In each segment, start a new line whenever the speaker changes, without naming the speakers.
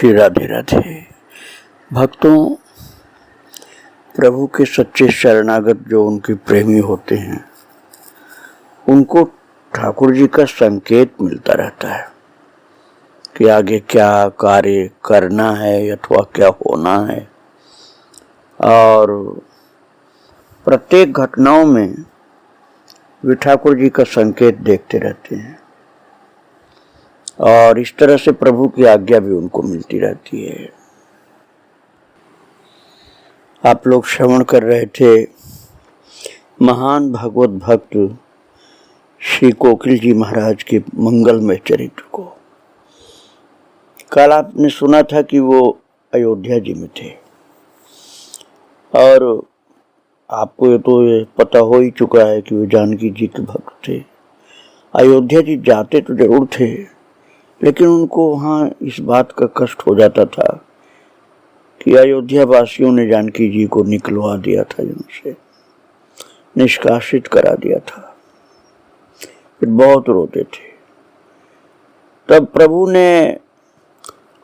श्री राधे राधे। भक्तों, प्रभु के सच्चे शरणागत जो उनके प्रेमी होते हैं, उनको ठाकुर जी का संकेत मिलता रहता है कि आगे क्या कार्य करना है अथवा क्या होना है। और प्रत्येक घटनाओं में वे ठाकुर जी का संकेत देखते रहते हैं और इस तरह से प्रभु की आज्ञा भी उनको मिलती रहती है। आप लोग श्रवण कर रहे थे महान भगवत भक्त श्री कोकिल जी महाराज के मंगलमय चरित्र को। कल आपने सुना था कि वो अयोध्या जी में थे और आपको ये पता हो ही चुका है कि वो जानकी जी के भक्त थे। अयोध्या जी जाते तो जरूर थे, लेकिन उनको वहाँ इस बात का कष्ट हो जाता था कि अयोध्या वासियों ने जानकी जी को निकलवा दिया था, उनसे निष्कासित करा दिया था। फिर बहुत रोते थे। तब प्रभु ने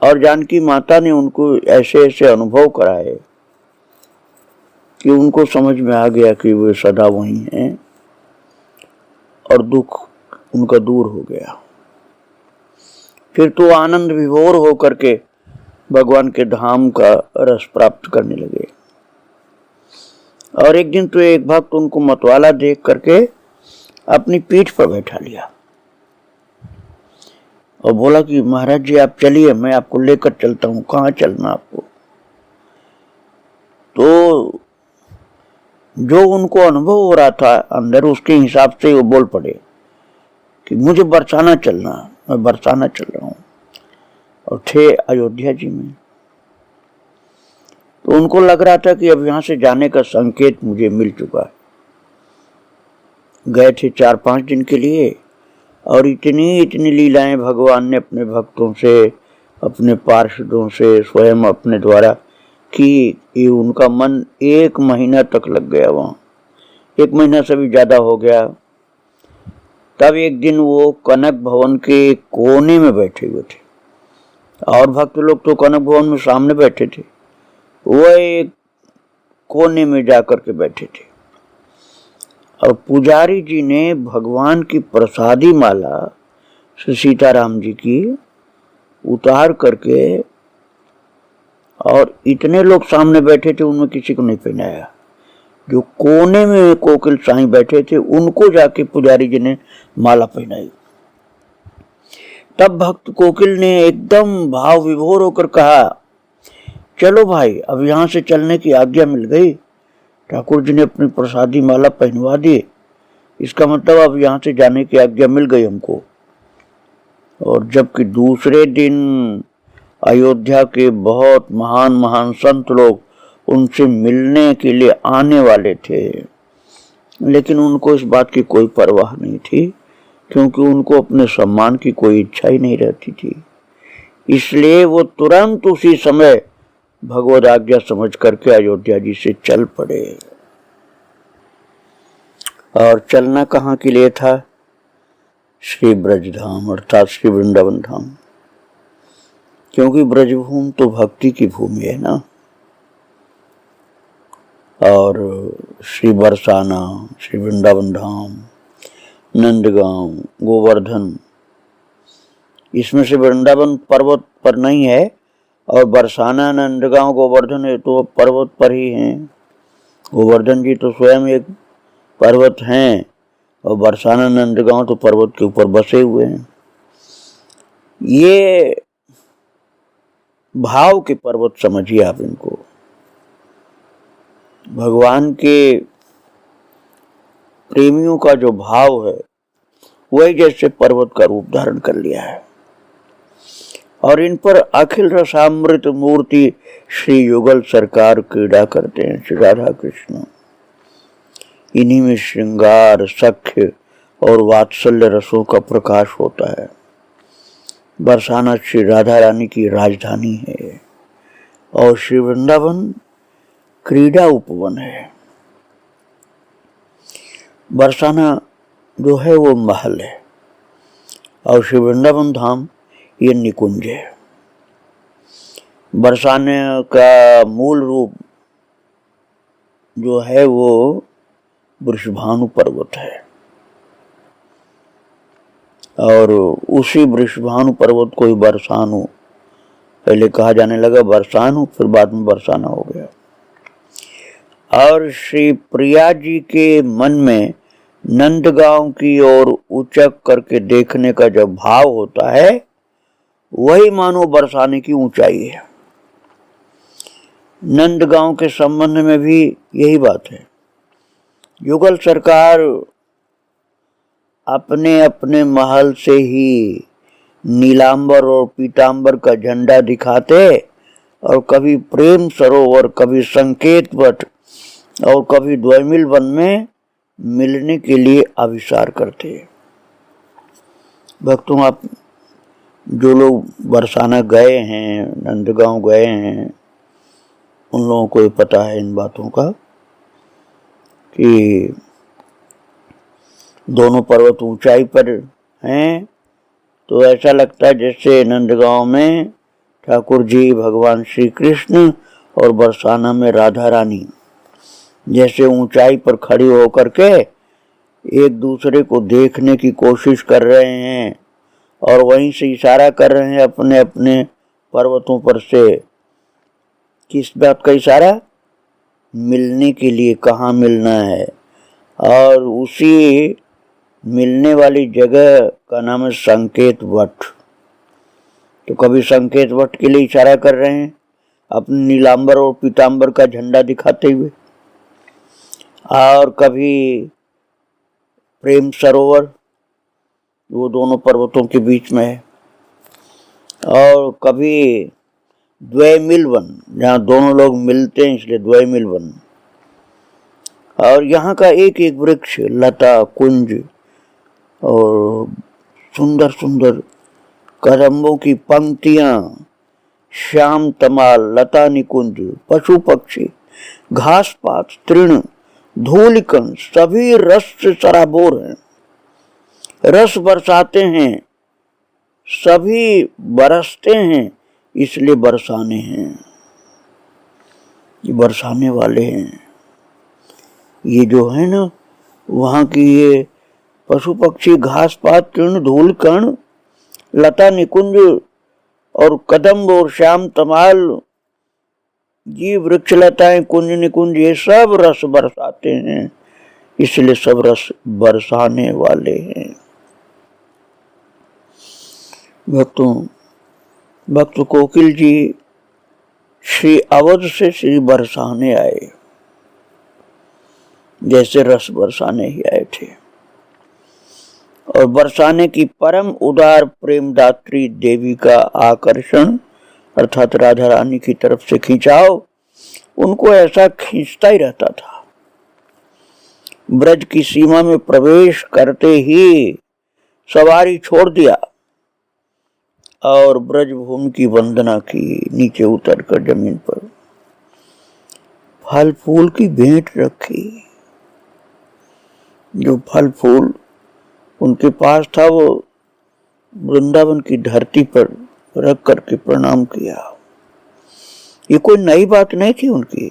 और जानकी माता ने उनको ऐसे ऐसे अनुभव कराए कि उनको समझ में आ गया कि वे सदा वहीं हैं और दुख उनका दूर हो गया। फिर तो आनंद विभोर होकर के भगवान के धाम का रस प्राप्त करने लगे। और एक दिन तो एक भक्त उनको मतवाला देख करके अपनी पीठ पर बैठा लिया और बोला कि महाराज जी आप चलिए, मैं आपको लेकर चलता हूँ। कहाँ चलना आपको? तो जो उनको अनुभव हो रहा था अंदर, उसके हिसाब से वो बोल पड़े कि मुझे बरसाना चलना, मैं बरसाना चल रहा हूँ। और थे अयोध्या जी में। तो उनको लग रहा था कि अब यहाँ से जाने का संकेत मुझे मिल चुका है। गए थे 4-5 दिन के लिए और इतनी लीलाएं भगवान ने अपने भक्तों से, अपने पार्षदों से, स्वयं अपने द्वारा की। ये उनका मन 1 महीना तक लग गया वहाँ, 1 महीना से भी ज्यादा हो गया। तब एक दिन वो कनक भवन के कोने में बैठे हुए थे और भक्त लोग तो कनक भवन में सामने बैठे थे, वो एक कोने में जाकर के बैठे थे। और पुजारी जी ने भगवान की प्रसादी माला श्री सीताराम जी की उतार करके, और इतने लोग सामने बैठे थे उनमें किसी को नहीं पहनाया। जो कोने में कोकिल साईं बैठे थे उनको जाके पुजारी जी ने माला पहनाई। तब भक्त कोकिल ने एकदम भाव विभोर होकर कहा, चलो भाई, अब यहाँ से चलने की आज्ञा मिल गई। ठाकुर जी ने अपनी प्रसादी माला पहनवा दी, इसका मतलब अब यहाँ से जाने की आज्ञा मिल गई हमको। और जबकि दूसरे दिन अयोध्या के बहुत महान महान संत लोग उनसे मिलने के लिए आने वाले थे, लेकिन उनको इस बात की कोई परवाह नहीं थी, क्योंकि उनको अपने सम्मान की कोई इच्छा ही नहीं रहती थी। इसलिए वो तुरंत उसी समय भगवद आज्ञा समझ करके अयोध्या जी से चल पड़े। और चलना कहाँ के लिए था? श्री ब्रजधाम अर्थात श्री वृंदावन धाम, क्योंकि ब्रजभूमि तो भक्ति की भूमि है ना। और श्री बरसाना, श्री वृंदावन धाम, नंदगांव, गोवर्धन, इसमें से वृंदावन पर्वत पर नहीं है और बरसाना, नंदगांव, गोवर्धन ये तो पर्वत पर ही हैं। गोवर्धन जी तो स्वयं एक पर्वत हैं और बरसाना, नंदगांव तो पर्वत के ऊपर बसे हुए हैं। ये भाव के पर्वत समझिए आप इनको। भगवान के प्रेमियों का जो भाव है वही जैसे पर्वत का रूप धारण कर लिया है। और इन पर अखिल रसामृत मूर्ति श्री युगल सरकार क्रीड़ा करते हैं, श्री राधा कृष्ण। इन्हीं में श्रृंगार, सख्य और वात्सल्य रसों का प्रकाश होता है। बरसाना श्री राधा रानी की राजधानी है और श्री वृंदावन क्रीड़ा उपवन है। बरसाना जो है वो महल है और श्री वृंदावन धाम ये निकुंज है। बरसाने का मूल रूप जो है वो वृषभानु पर्वत है, और उसी वृषभानु पर्वत को ही बरसानु पहले कहा जाने लगा, बरसानु, फिर बाद में बरसाना हो गया। और श्री प्रिया जी के मन में नंदगांव की ओर उचक करके देखने का जब भाव होता है, वही मानो बरसाने की ऊंचाई है। नंदगांव के संबंध में भी यही बात है। युगल सरकार अपने अपने महल से ही नीलांबर और पीतांबर का झंडा दिखाते, और कभी प्रेम सरोवर, कभी संकेत वट और कभी द्वैमिल वन में मिलने के लिए आविष्कार करते। भक्तों, आप जो लोग बरसाना गए हैं, नंदगांव गए हैं, उन लोगों को ये पता है इन बातों का कि दोनों पर्वत ऊंचाई पर हैं। तो ऐसा लगता है जैसे नंदगांव में ठाकुर जी भगवान श्री कृष्ण और बरसाना में राधा रानी जैसे ऊंचाई पर खड़ी होकर के एक दूसरे को देखने की कोशिश कर रहे हैं, और वहीं से इशारा कर रहे हैं अपने अपने पर्वतों पर से। किस बात का इशारा? मिलने के लिए, कहाँ मिलना है। और उसी मिलने वाली जगह का नाम है संकेत वट। तो कभी संकेत वट के लिए इशारा कर रहे हैं अपने नीलांबर और पीतांबर का झंडा दिखाते हुए, और कभी प्रेम सरोवर, वो दोनों पर्वतों के बीच में है, और कभी द्वैमिल वन, जहाँ दोनों लोग मिलते हैं इसलिए द्वैमिल वन। और यहाँ का एक एक वृक्ष, लता कुंज और सुंदर सुंदर कदम्बों की पंक्तियां, श्याम तमाल, लता निकुंज, पशु पक्षी, घास पात, तृण, धूलिकण सभी रस से सराबोर हैं, रस बरसाते हैं, सभी बरसते हैं, इसलिए बरसाने हैं। ये बरसाने वाले हैं। ये जो है ना, वहाँ की ये पशु पक्षी, घास पात, तृण, धूल कण, लता निकुंज और कदम्ब और श्याम तमाल, ये वृक्ष लताएं, कुंज निकुंज, ये सब रस बरसाते हैं, इसलिए सब रस बरसाने वाले हैं। भक्तों, भक्त कोकिल जी श्री अवध से श्री बरसाने आए, जैसे रस बरसाने ही आए थे। और बरसाने की परम उदार प्रेम दात्री देवी का आकर्षण अर्थात राधा रानी की तरफ से खिंचाव उनको ऐसा खींचता ही रहता था। ब्रज की सीमा में प्रवेश करते ही सवारी छोड़ दिया और ब्रज भूमि की वंदना की, नीचे उतर कर जमीन पर फल फूल की भेंट रखी। जो फल फूल उनके पास था वो वृंदावन की धरती पर रख करके प्रणाम किया। ये कोई नई बात नहीं थी उनकी।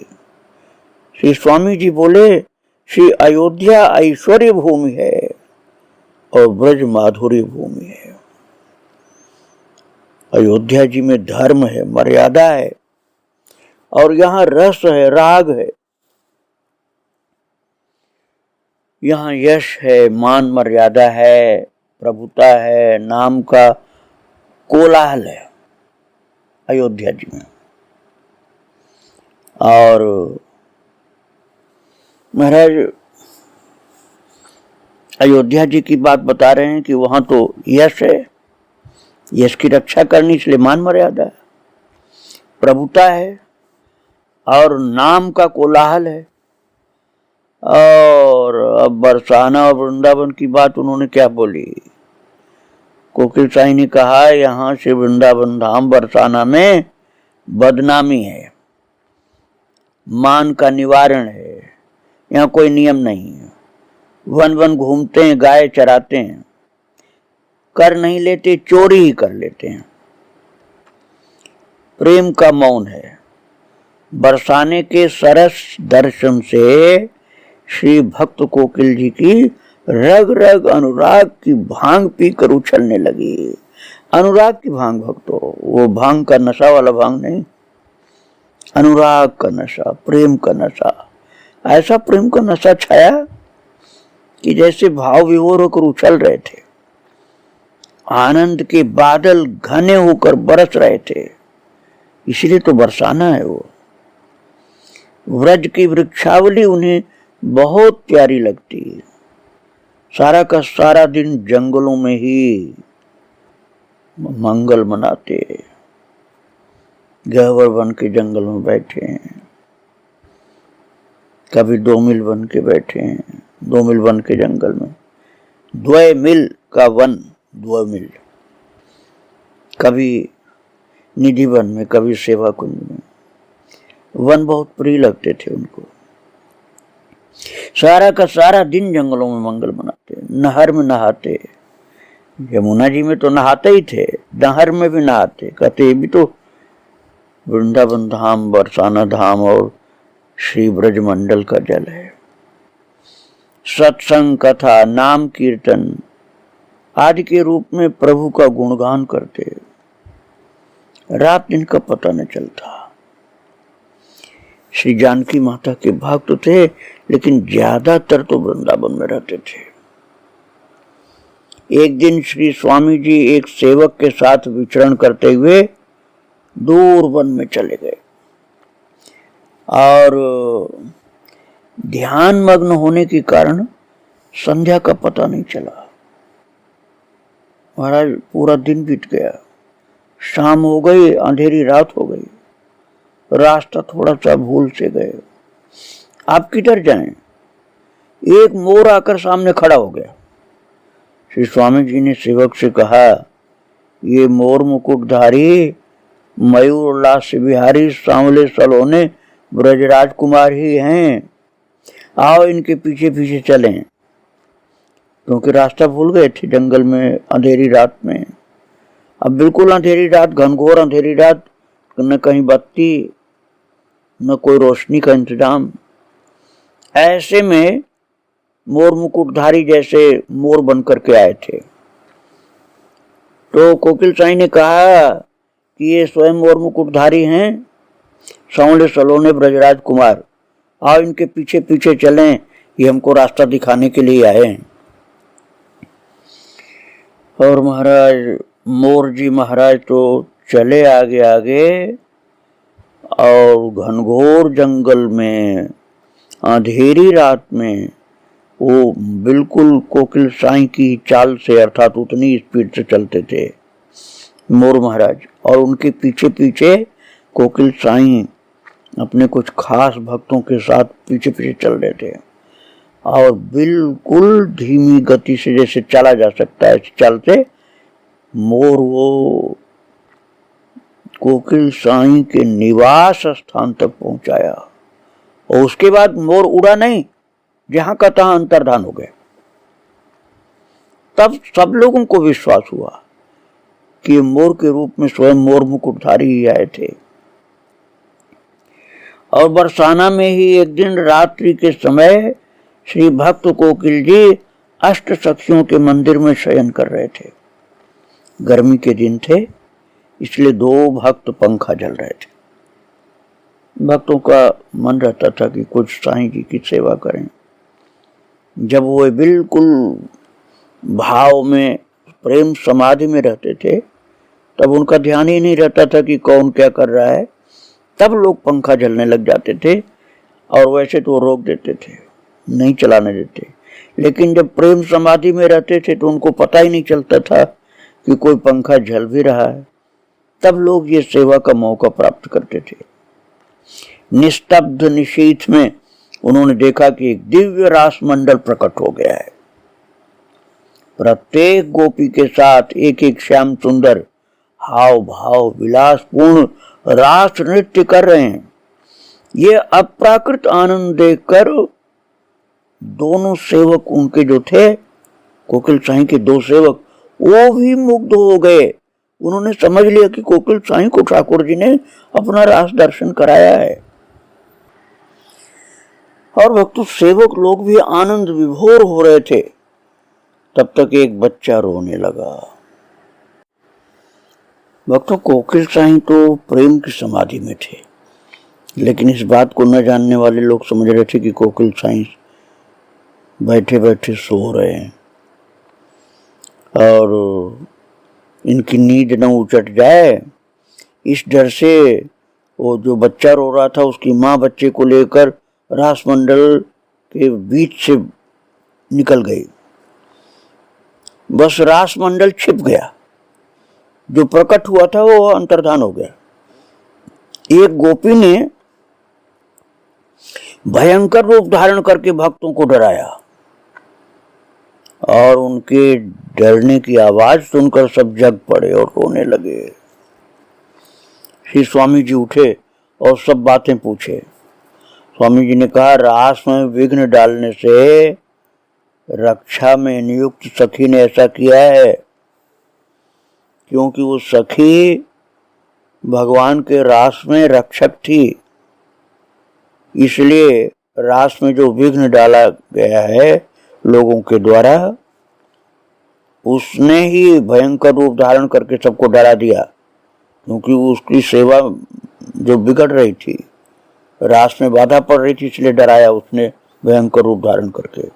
श्री स्वामी जी बोले, श्री अयोध्या ऐश्वर्य भूमि है और ब्रज माधुरी भूमि है। अयोध्या जी में धर्म है, मर्यादा है, और यहाँ रस है, राग है, यहाँ यश है, मान मर्यादा है, प्रभुता है, नाम का कोलाहल है अयोध्या जी में। और महाराज अयोध्या जी की बात बता रहे हैं कि वहां तो यश है, यश की रक्षा करनी, इसलिए मान मर्यादा है, प्रभुता है और नाम का कोलाहल है। और अब बरसाना और वृंदावन की बात उन्होंने क्या बोली? कोकिल साई ने कहा, यहाँ से वृंदावन धाम बरसाना में बदनामी है, मान का निवारण है, यहाँ कोई नियम नहीं है, वन वन घूमते हैं, गाय चराते हैं, कर नहीं लेते, चोरी ही कर लेते हैं। प्रेम का मौन है। बरसाने के सरस दर्शन से श्री भक्त कोकिल जी की रग रग अनुराग की भांग पीकर उछलने लगी। अनुराग की भांग भक्तों, वो भांग का नशा वाला भांग नहीं, अनुराग का नशा, प्रेम का नशा। ऐसा प्रेम का नशा छाया कि जैसे भाव विभोर होकर उछल रहे थे, आनंद के बादल घने होकर बरस रहे थे। इसलिए तो बरसाना है वो। व्रज की वृक्षावली उन्हें बहुत प्यारी लगती है। सारा का सारा दिन जंगलों में ही मंगल मनाते, गहवर बन के जंगल में बैठे हैं, कभी 2 मील बन के बैठे हैं, 2 मील बन के जंगल में, 2 मील का वन, 2 मील, कभी निधि वन में, कभी सेवा कुंज में। वन बहुत प्रिय लगते थे उनको। सारा का सारा दिन जंगलों में मंगल मनाते, नहर में नहाते। यमुना जी में तो नहाते ही थे, नहर में भी नहाते। कहते ये भी तो वृंदावन धाम, बरसाना धाम और श्री ब्रज मंडल का जल है। सत्संग, कथा, नाम कीर्तन आदि के रूप में प्रभु का गुणगान करते, रात दिन का पता न चलता। श्री जानकी माता के भक्त थे, लेकिन ज्यादातर तो वृंदावन में रहते थे। एक दिन श्री स्वामी जी एक सेवक के साथ विचरण करते हुए दूर वन में चले गए और ध्यान मग्न होने के कारण संध्या का पता नहीं चला। महाराज पूरा दिन बीत गया, शाम हो गई, अंधेरी रात हो गई, रास्ता थोड़ा सा भूल से गए। आप किधर जाएं? एक मोर आकर सामने खड़ा हो गया। श्री स्वामी जी ने सेवक से कहा, ये मोर मुकुटधारी मयूर लास्य बिहारी सांवले सलोने ब्रजराज कुमार ही हैं, आओ इनके पीछे पीछे चलें। क्योंकि रास्ता भूल गए थे जंगल में अंधेरी रात में। अब बिल्कुल अंधेरी रात, घनघोर अंधेरी रात, न कहीं बत्ती न कोई रोशनी का इंतजाम। ऐसे में मोर मुकुटधारी जैसे मोर बनकर के आए थे। तो कोकिल साई ने कहा कि ये स्वयं मोर मुकुटधारी हैं, सांवले सलोने ब्रजराज कुमार, आओ इनके पीछे पीछे चलें, ये हमको रास्ता दिखाने के लिए आए हैं। और महाराज मोर जी महाराज तो चले आगे आगे, और घनघोर जंगल में अंधेरी रात में वो बिल्कुल कोकिल साई की चाल से, अर्थात उतनी स्पीड से चलते थे मोर महाराज। और उनके पीछे पीछे कोकिल साई अपने कुछ खास भक्तों के साथ पीछे पीछे चल रहे थे, और बिल्कुल धीमी गति से जैसे चला जा सकता है चलते मोर वो कोकिल साई के निवास स्थान तक पहुंचाया। और उसके बाद मोर उड़ा नहीं, जहां का तहां अंतर्धान हो गया। तब सब लोगों को विश्वास हुआ कि मोर के रूप में स्वयं मोर मुकुटधारी ही आए थे। और बरसाना में ही एक दिन रात्रि के समय श्री भक्त कोकिल जी अष्ट सखियों के मंदिर में शयन कर रहे थे। गर्मी के दिन थे, इसलिए 2 भक्त पंखा जल रहे थे। भक्तों का मन रहता था कि कुछ साईं जी की सेवा करें। जब वो बिल्कुल भाव में, प्रेम समाधि में रहते थे, तब उनका ध्यान ही नहीं रहता था कि कौन क्या कर रहा है। तब लोग पंखा जलने लग जाते थे, और वैसे तो रोक देते थे, नहीं चलाने देते। लेकिन जब प्रेम समाधि में रहते थे तो उनको पता ही नहीं चलता था कि कोई पंखा जल भी रहा है। तब लोग ये सेवा का मौका प्राप्त करते थे। निस्तब्ध निशीथ में उन्होंने देखा कि एक दिव्य रास मंडल प्रकट हो गया है। प्रत्येक गोपी के साथ एक एक श्याम सुंदर हाव भाव विलासपूर्ण रास नृत्य कर रहे हैं। ये अप्राकृत आनंद देखकर दोनों सेवक उनके जो थे, कोकिल साई के 2 सेवक, वो भी मुग्ध हो गए उन्होंने समझ लिया कि कोकिल साईं को ठाकुर जी ने अपना रास दर्शन कराया है। और भक्तों, सेवक लोग भी आनंद विभोर हो रहे थे। तब तक एक बच्चा रोने लगा। भक्तों, कोकिल साईं तो प्रेम की समाधि में थे, लेकिन इस बात को न जानने वाले लोग समझ रहे थे कि कोकिल साईं बैठे बैठे सो रहे हैं और इनकी नींद न उचट जाए, इस डर से वो जो बच्चा रो रहा था उसकी माँ बच्चे को लेकर रासमंडल के बीच से निकल गई। बस रासमंडल छिप गया, जो प्रकट हुआ था वो अंतर्धान हो गया। एक गोपी ने भयंकर रूप धारण करके भक्तों को डराया और उनके डरने की आवाज सुनकर सब जग पड़े और रोने लगे। श्री स्वामी जी उठे और सब बातें पूछे। स्वामी जी ने कहा, रास में विघ्न डालने से रक्षा में नियुक्त सखी ने ऐसा किया है, क्योंकि वो सखी भगवान के रास में रक्षक थी। इसलिए रास में जो विघ्न डाला गया है लोगों के द्वारा, उसने ही भयंकर रूप धारण करके सबको डरा दिया, क्योंकि उसकी सेवा जो बिगड़ रही थी, रास में बाधा पड़ रही थी, इसलिए डराया उसने भयंकर रूप धारण करके।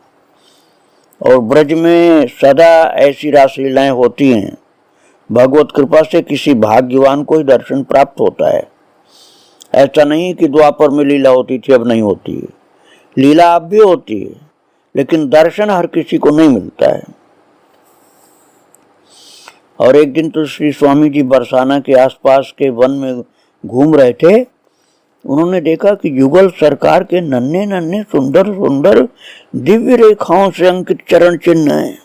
और ब्रज में सदा ऐसी रासलीलाएं होती हैं। भगवत कृपा से किसी भाग्यवान को ही दर्शन प्राप्त होता है। ऐसा नहीं कि द्वापर में लीला होती थी अब नहीं होती है। लीला अब भी होती है, लेकिन दर्शन हर किसी को नहीं मिलता है। और एक दिन तो श्री स्वामी जी बरसाना के आसपास के वन में घूम रहे थे। उन्होंने देखा कि युगल सरकार के नन्हे नन्हे सुंदर सुंदर दिव्य रेखाओं से अंकित चरण चिन्ह हैं।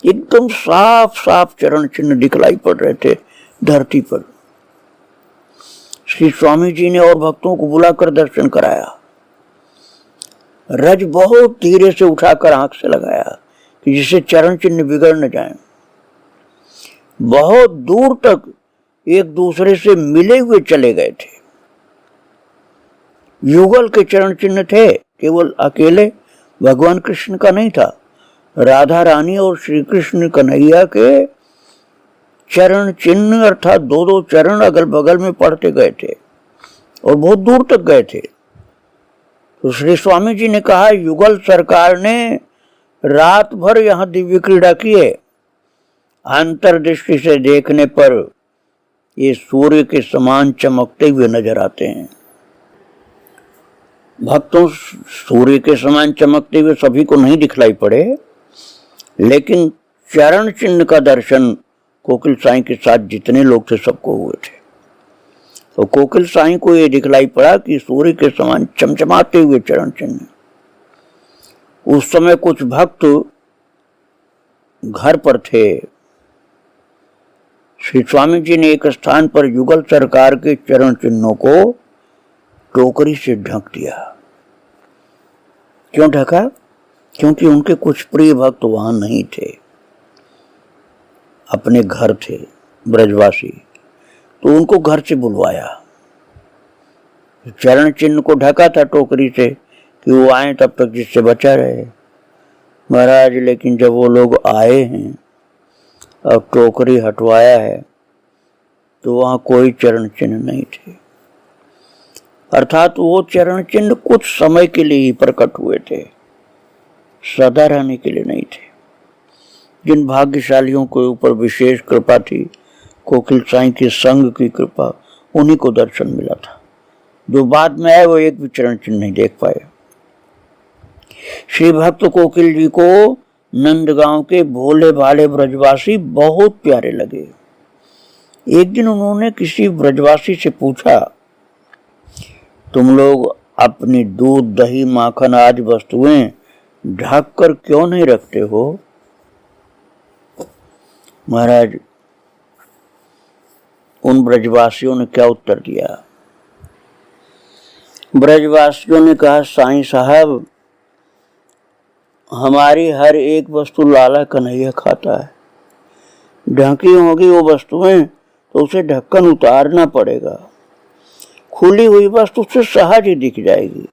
एकदम साफ साफ चरण चिन्ह दिखलाई पड़ रहे थे धरती पर। श्री स्वामी जी ने और भक्तों को बुलाकर दर्शन कराया। रज बहुत धीरे से उठाकर आंख से लगाया कि जिससे चरण चिन्ह बिगड़ न जाए। बहुत दूर तक एक दूसरे से मिले हुए चले गए थे। युगल के चरण चिन्ह थे, केवल अकेले भगवान कृष्ण का नहीं था। राधा रानी और श्री कृष्ण कन्हैया के चरण चिन्ह अर्थात दो दो चरण अगल बगल में पड़ते गए थे और बहुत दूर तक गए थे। तो श्री स्वामी जी ने कहा, युगल सरकार ने रात भर यहां दिव्य क्रीड़ा की है। अंतर्दृष्टि से देखने पर ये सूर्य के समान चमकते हुए नजर आते हैं। भक्तों, सूर्य के समान चमकते हुए सभी को नहीं दिखलाई पड़े, लेकिन चरण चिन्ह का दर्शन कोकिल साईं के साथ जितने लोग थे सबको हुए थे। तो कोकिल साईं को ये दिखलाई पड़ा कि सूर्य के समान चमचमाते हुए चरण चिन्ह। उस समय कुछ भक्त घर पर थे। श्री स्वामी जी ने एक स्थान पर युगल सरकार के चरण चिन्हों को टोकरी से ढक दिया। क्यों ढका? क्योंकि उनके कुछ प्रिय भक्त वहां नहीं थे, अपने घर थे ब्रजवासी, तो उनको घर से बुलवाया। चरण चिन्ह को ढका था टोकरी से कि वो आए तब तक जिससे बचा रहे। महाराज, लेकिन जब वो लोग आए हैं, अब टोकरी हटवाया है, तो वहां कोई चरण चिन्ह नहीं थे। अर्थात वो चरण चिन्ह कुछ समय के लिए ही प्रकट हुए थे, सदा रहने के लिए नहीं थे। जिन भाग्यशालियों के ऊपर विशेष कृपा थी, कोकिल साईं के संग की कृपा, उन्हीं को दर्शन मिला था। जो बाद में आए वो एक भी चरण चिन्ह नहीं देख पाए। श्री भक्त कोकिल जी को नंदगांव के भोले भाले ब्रजवासी बहुत प्यारे लगे। एक दिन उन्होंने किसी ब्रजवासी से पूछा, तुम लोग अपनी दूध दही माखन आदि वस्तुएं ढक कर क्यों नहीं रखते हो? महाराज, उन ब्रजवासियों ने क्या उत्तर दिया? ब्रजवासियों ने कहा, साईं साहब, हमारी हर एक वस्तु लाला कन्हैया खाता है, ढकी होगी वो वस्तुएं तो उसे ढक्कन उतारना पड़ेगा। खुली हुई वस्तु उससे सहज ही दिख जाएगी।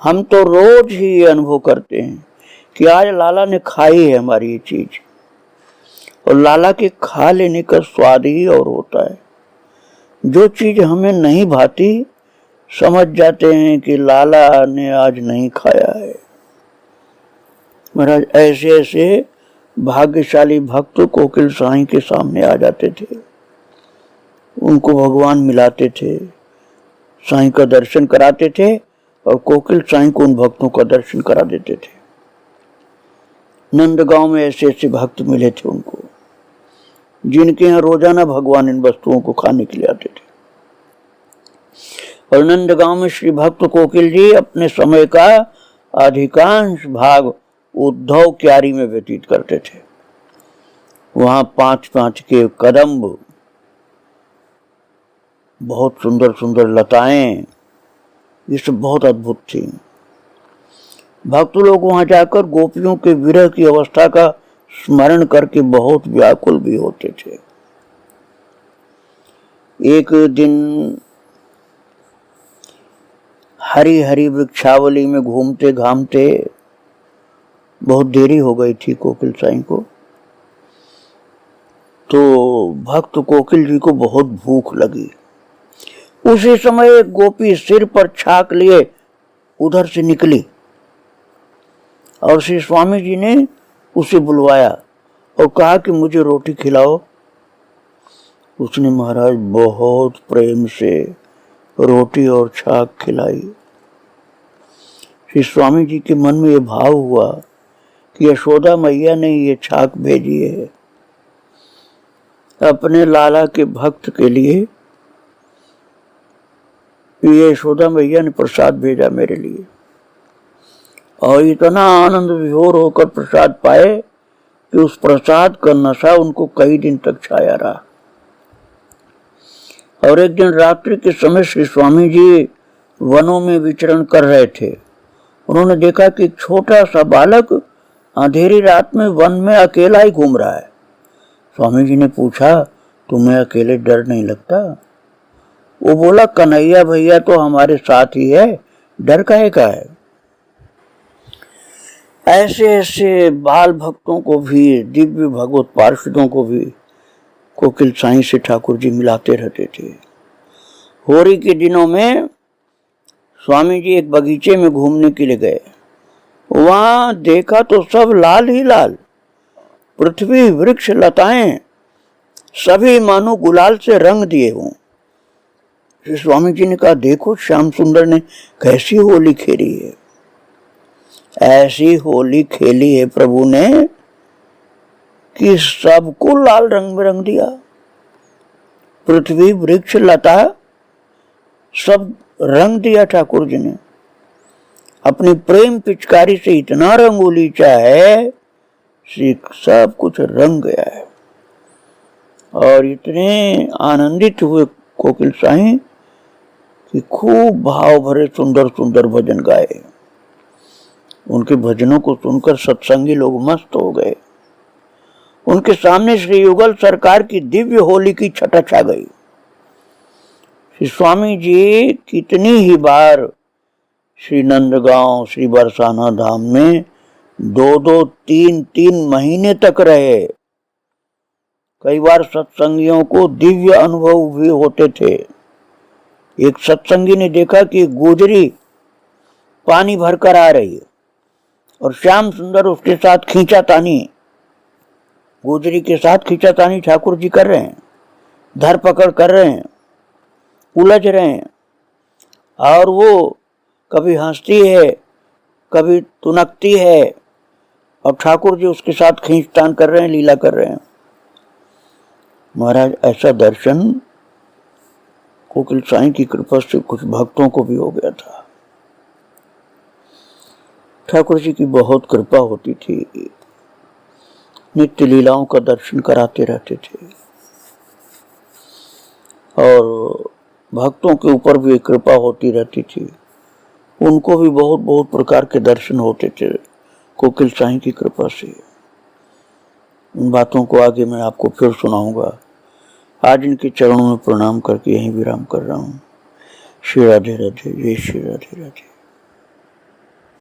हम तो रोज ही ये अनुभव करते हैं कि आज लाला ने खाई है हमारी ये चीज, और लाला के खा लेने का स्वाद ही और होता है। जो चीज हमें नहीं भाती समझ जाते हैं कि लाला ने आज नहीं खाया है। महाराज ऐसे ऐसे भाग्यशाली भक्त कोकिल साईं के सामने आ जाते थे, उनको भगवान मिलाते थे, साईं का दर्शन कराते थे और कोकिल साईं को उन भक्तों का दर्शन करा देते थे। नंदगांव में ऐसे ऐसे भक्त मिले थे उनको, जिनके यहाँ रोजाना भगवान इन वस्तुओं को खाने के लिए आते थे। और नंदगांव में श्री भक्त कोकिल जी अपने समय का अधिकांश भाग उद्धव क्यारी में व्यतीत करते थे। वहां 5-5 के कदम्ब, बहुत सुंदर सुंदर लताएं, ये सब बहुत अद्भुत थी। भक्त लोग वहां जाकर गोपियों के विरह की अवस्था का स्मरण करके बहुत व्याकुल भी होते थे। एक दिन हरी हरी वृक्षावली में घूमते घामते बहुत देरी हो गई थी कोकिल साईं को। तो भक्त कोकिल जी को बहुत भूख लगी। उसी समय एक गोपी सिर पर छाक लिए उधर से निकली और श्री स्वामी जी ने उसे बुलवाया और कहा कि मुझे रोटी खिलाओ। उसने महाराज बहुत प्रेम से रोटी और छाक खिलाई। श्री स्वामी जी के मन में ये भाव हुआ कि यशोदा मैया ने ये छाक भेजी है अपने लाला के भक्त के लिए, ये यशोदा मैया ने प्रसाद भेजा मेरे लिए। और इतना आनंद विभोर होकर प्रसाद पाए कि उस प्रसाद का नशा उनको कई दिन तक छाया रहा। और एक दिन रात्रि के समय श्री स्वामी जी वनों में विचरण कर रहे थे। उन्होंने देखा कि एक छोटा सा बालक अंधेरी रात में वन में अकेला ही घूम रहा है। स्वामी जी ने पूछा, तुम्हें अकेले डर नहीं लगता? वो बोला, कन्हैया भैया तो हमारे साथ ही है, डर काहे का है। ऐसे ऐसे बाल भक्तों को भी, दिव्य भगवत पार्षदों को भी कोकिल साईं से ठाकुर जी मिलाते रहते थे। होली के दिनों में स्वामी जी एक बगीचे में घूमने के लिए गए। वहां देखा तो सब लाल ही लाल, पृथ्वी वृक्ष लताएं सभी मानो गुलाल से रंग दिए हों। स्वामी जी ने कहा, देखो श्याम सुंदर ने कैसी होली खेली है। ऐसी होली खेली है प्रभु ने कि सबको लाल रंग में रंग दिया। पृथ्वी वृक्ष लता सब रंग दिया ठाकुर जी ने। अपनी प्रेम पिचकारी से इतना रंग उलीचा है, सब कुछ रंग गया है। और इतने आनंदित हुए कोकिल साईं कि खूब भाव भरे सुंदर सुंदर भजन गाए। उनके भजनों को सुनकर सत्संगी लोग मस्त हो गए। उनके सामने श्री युगल सरकार की दिव्य होली की छटा छा गई। श्री स्वामी जी कितनी ही बार श्री नंदगांव, श्री बरसाना धाम में 2-2, 3-3 महीने तक रहे। कई बार सत्संगियों को दिव्य अनुभव भी होते थे। एक सत्संगी ने देखा कि गुजरी पानी भरकर आ रही है और श्याम सुंदर उसके साथ खींचातानी, गुजरी के साथ खींचातानी ठाकुर जी कर रहे हैं, धरपकड़ कर रहे हैं, उलझ रहे हैं। और वो कभी हंसती है, कभी तुनकती है और ठाकुर जी उसके साथ खींचतान कर रहे हैं, लीला कर रहे हैं। महाराज ऐसा दर्शन कोकिल साईं की कृपा से कुछ भक्तों को भी हो गया था। ठाकुर जी की बहुत कृपा होती थी, नित्य लीलाओं का दर्शन कराते रहते थे और भक्तों के ऊपर भी कृपा होती रहती थी। उनको भी बहुत बहुत प्रकार के दर्शन होते थे कोकिल साईं की कृपा से। उन बातों को आगे मैं आपको फिर सुनाऊंगा। आज इनके चरणों में प्रणाम करके यहीं विराम कर रहा हूँ। श्री राधे राधे, जय श्री राधे राधे।